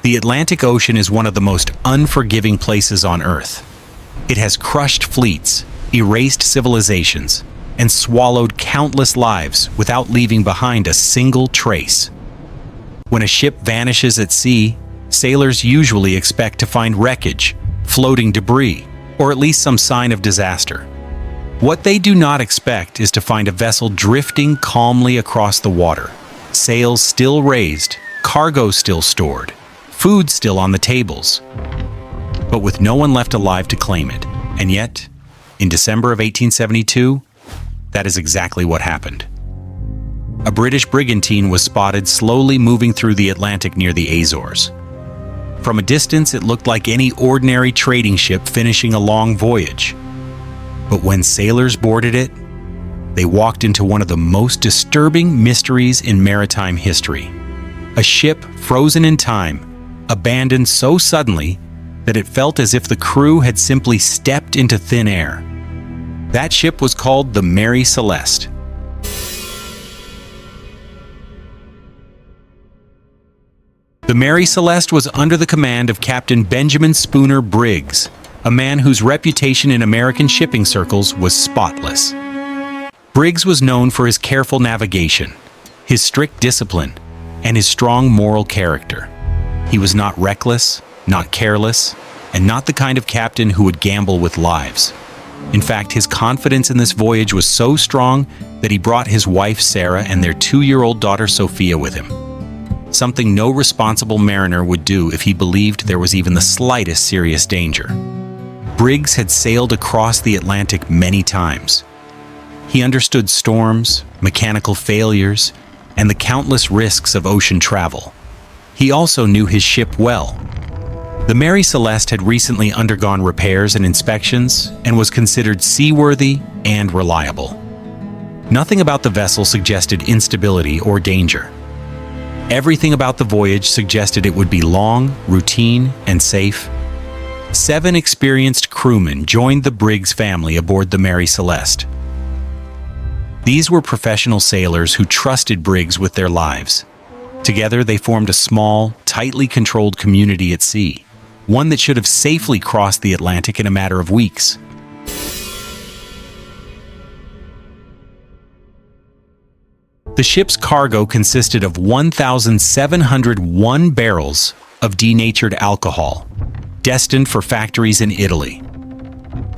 The Atlantic Ocean is one of the most unforgiving places on Earth. It has crushed fleets, erased civilizations, and swallowed countless lives without leaving behind a single trace. When a ship vanishes at sea, sailors usually expect to find wreckage, floating debris, or at least some sign of disaster. What they do not expect is to find a vessel drifting calmly across the water, sails still raised, cargo still stored, food still on the tables, but with no one left alive to claim it. And yet, in December of 1872, that is exactly what happened. A British brigantine was spotted slowly moving through the Atlantic near the Azores. From a distance, it looked like any ordinary trading ship finishing a long voyage. But when sailors boarded it, they walked into one of the most disturbing mysteries in maritime history. A ship frozen in time, abandoned so suddenly that it felt as if the crew had simply stepped into thin air. That ship was called the Mary Celeste. The Mary Celeste was under the command of Captain Benjamin Briggs, a man whose reputation in American shipping circles was spotless. Briggs was known for his careful navigation, his strict discipline, and his strong moral character. He was not reckless, not careless, and not the kind of captain who would gamble with lives. In fact, his confidence in this voyage was so strong that he brought his wife Sarah and their 2-year-old daughter Sophia with him. Something no responsible mariner would do if he believed there was even the slightest serious danger. Briggs had sailed across the Atlantic many times. He understood storms, mechanical failures, and the countless risks of ocean travel. He also knew his ship well. The Mary Celeste had recently undergone repairs and inspections and was considered seaworthy and reliable. Nothing about the vessel suggested instability or danger. Everything about the voyage suggested it would be long, routine, and safe. 7 experienced crewmen joined the Briggs family aboard the Mary Celeste. These were professional sailors who trusted Briggs with their lives. Together, they formed a small, tightly controlled community at sea, one that should have safely crossed the Atlantic in a matter of weeks. The ship's cargo consisted of 1,701 barrels of denatured alcohol, destined for factories in Italy.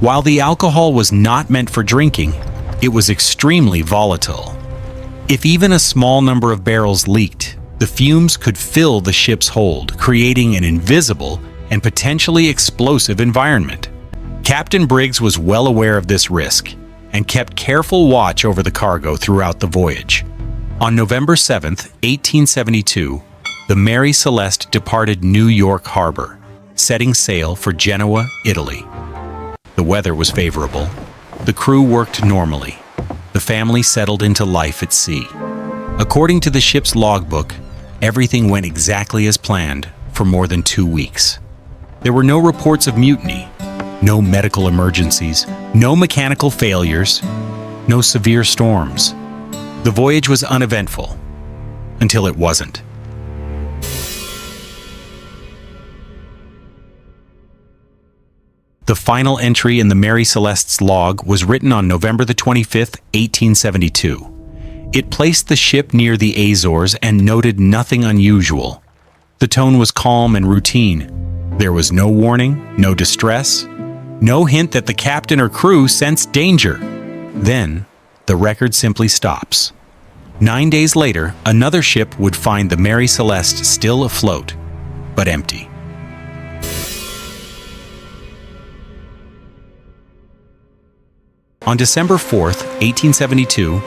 While the alcohol was not meant for drinking, it was extremely volatile. If even a small number of barrels leaked, the fumes could fill the ship's hold, creating an invisible and potentially explosive environment. Captain Briggs was well aware of this risk and kept careful watch over the cargo throughout the voyage. On November 7, 1872, the Mary Celeste departed New York Harbor, setting sail for Genoa, Italy. The weather was favorable. The crew worked normally. The family settled into life at sea. According to the ship's logbook, everything went exactly as planned for more than 2 weeks. There were no reports of mutiny, no medical emergencies, no mechanical failures, no severe storms. The voyage was uneventful, until it wasn't. The final entry in the Mary Celeste's log was written on November 25, 1872. It placed the ship near the Azores and noted nothing unusual. The tone was calm and routine. There was no warning, no distress, no hint that the captain or crew sensed danger. Then, the record simply stops. 9 days later, another ship would find the Mary Celeste still afloat, but empty. On December 4, 1872,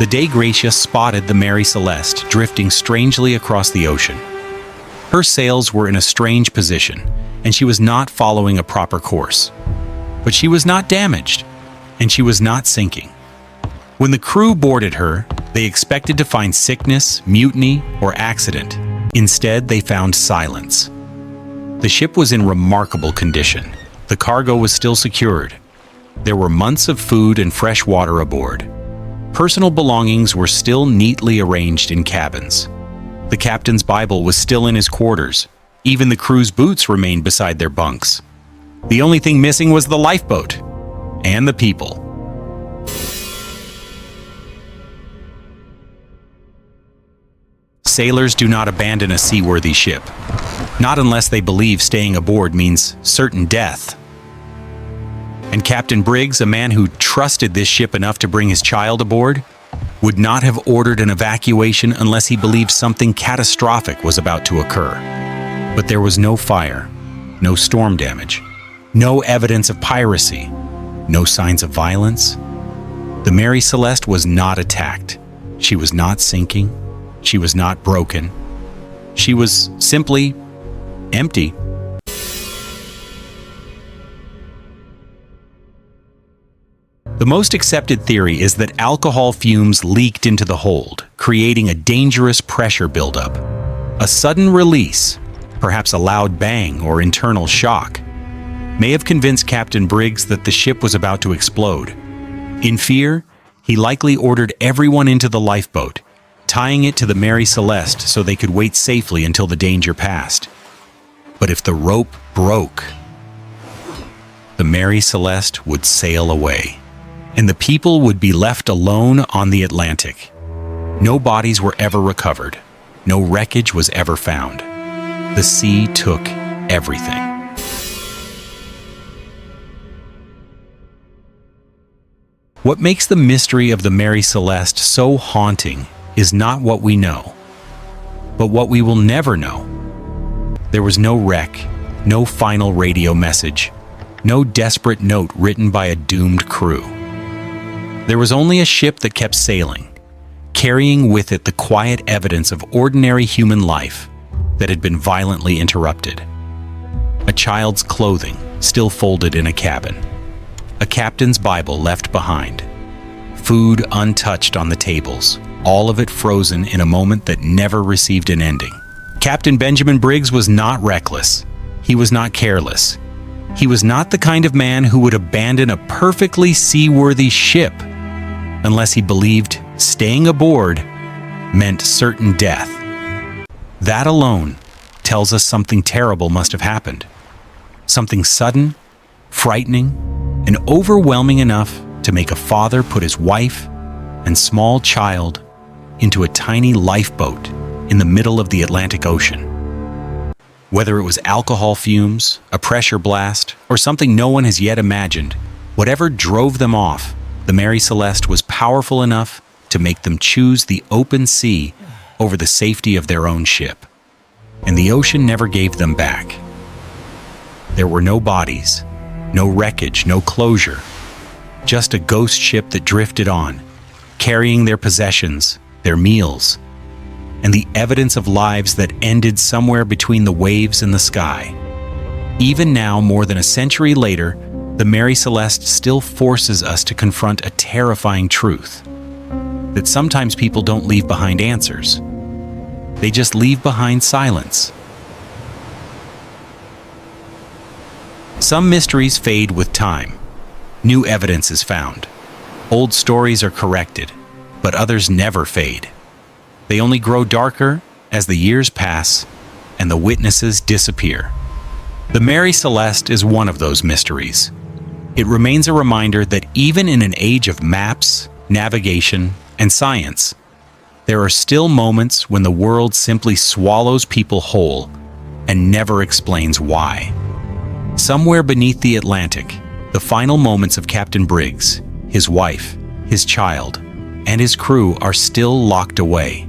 the Dei Gratia spotted the Mary Celeste drifting strangely across the ocean. Her sails were in a strange position, and she was not following a proper course. But she was not damaged, and she was not sinking. When the crew boarded her, they expected to find sickness, mutiny, or accident. Instead, they found silence. The ship was in remarkable condition. The cargo was still secured. There were months of food and fresh water aboard. Personal belongings were still neatly arranged in cabins. The captain's Bible was still in his quarters, Even the crew's boots remained beside their bunks. The only thing missing was the lifeboat and the people. Sailors do not abandon a seaworthy ship, not unless they believe staying aboard means certain death. And Captain Briggs, a man who trusted this ship enough to bring his child aboard, would not have ordered an evacuation unless he believed something catastrophic was about to occur. But there was no fire, no storm damage, no evidence of piracy, no signs of violence. The Mary Celeste was not attacked. She was not sinking. She was not broken. She was simply empty. The most accepted theory is that alcohol fumes leaked into the hold, creating a dangerous pressure buildup. A sudden release, perhaps a loud bang or internal shock, may have convinced Captain Briggs that the ship was about to explode. In fear, he likely ordered everyone into the lifeboat, tying it to the Mary Celeste so they could wait safely until the danger passed. But if the rope broke, the Mary Celeste would sail away, and the people would be left alone on the Atlantic. No bodies were ever recovered. No wreckage was ever found. The sea took everything. What makes the mystery of the Mary Celeste so haunting is not what we know, but what we will never know. There was no wreck, no final radio message, no desperate note written by a doomed crew. There was only a ship that kept sailing, carrying with it the quiet evidence of ordinary human life that had been violently interrupted. A child's clothing still folded in a cabin. A captain's Bible left behind. Food untouched on the tables, all of it frozen in a moment that never received an ending. Captain Benjamin Briggs was not reckless. He was not careless. He was not the kind of man who would abandon a perfectly seaworthy ship unless he believed staying aboard meant certain death. That alone tells us something terrible must have happened. Something sudden, frightening, and overwhelming enough to make a father put his wife and small child into a tiny lifeboat in the middle of the Atlantic Ocean. Whether it was alcohol fumes, a pressure blast, or something no one has yet imagined, whatever drove them off, the Mary Celeste was powerful enough to make them choose the open sea over the safety of their own ship. And the ocean never gave them back. There were no bodies, no wreckage, no closure, just a ghost ship that drifted on, carrying their possessions, their meals, and the evidence of lives that ended somewhere between the waves and the sky. Even now, more than a century later, the Mary Celeste still forces us to confront a terrifying truth, that sometimes people don't leave behind answers. They just leave behind silence. Some mysteries fade with time. New evidence is found. Old stories are corrected, but others never fade. They only grow darker as the years pass and the witnesses disappear. The Mary Celeste is one of those mysteries. It remains a reminder that even in an age of maps, navigation, and science, there are still moments when the world simply swallows people whole and never explains why. Somewhere beneath the Atlantic, the final moments of Captain Briggs, his wife, his child, and his crew are still locked away,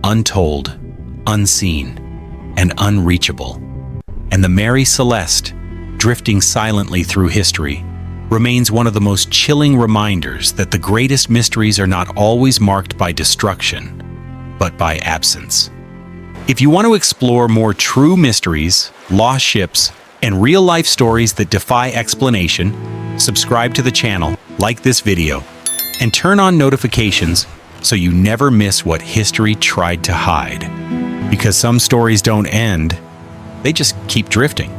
untold, unseen, and unreachable. And the Mary Celeste, drifting silently through history, remains one of the most chilling reminders that the greatest mysteries are not always marked by destruction, but by absence. If you want to explore more true mysteries, lost ships, and real-life stories that defy explanation, subscribe to the channel, like this video, and turn on notifications so you never miss what history tried to hide. Because some stories don't end, they just keep drifting.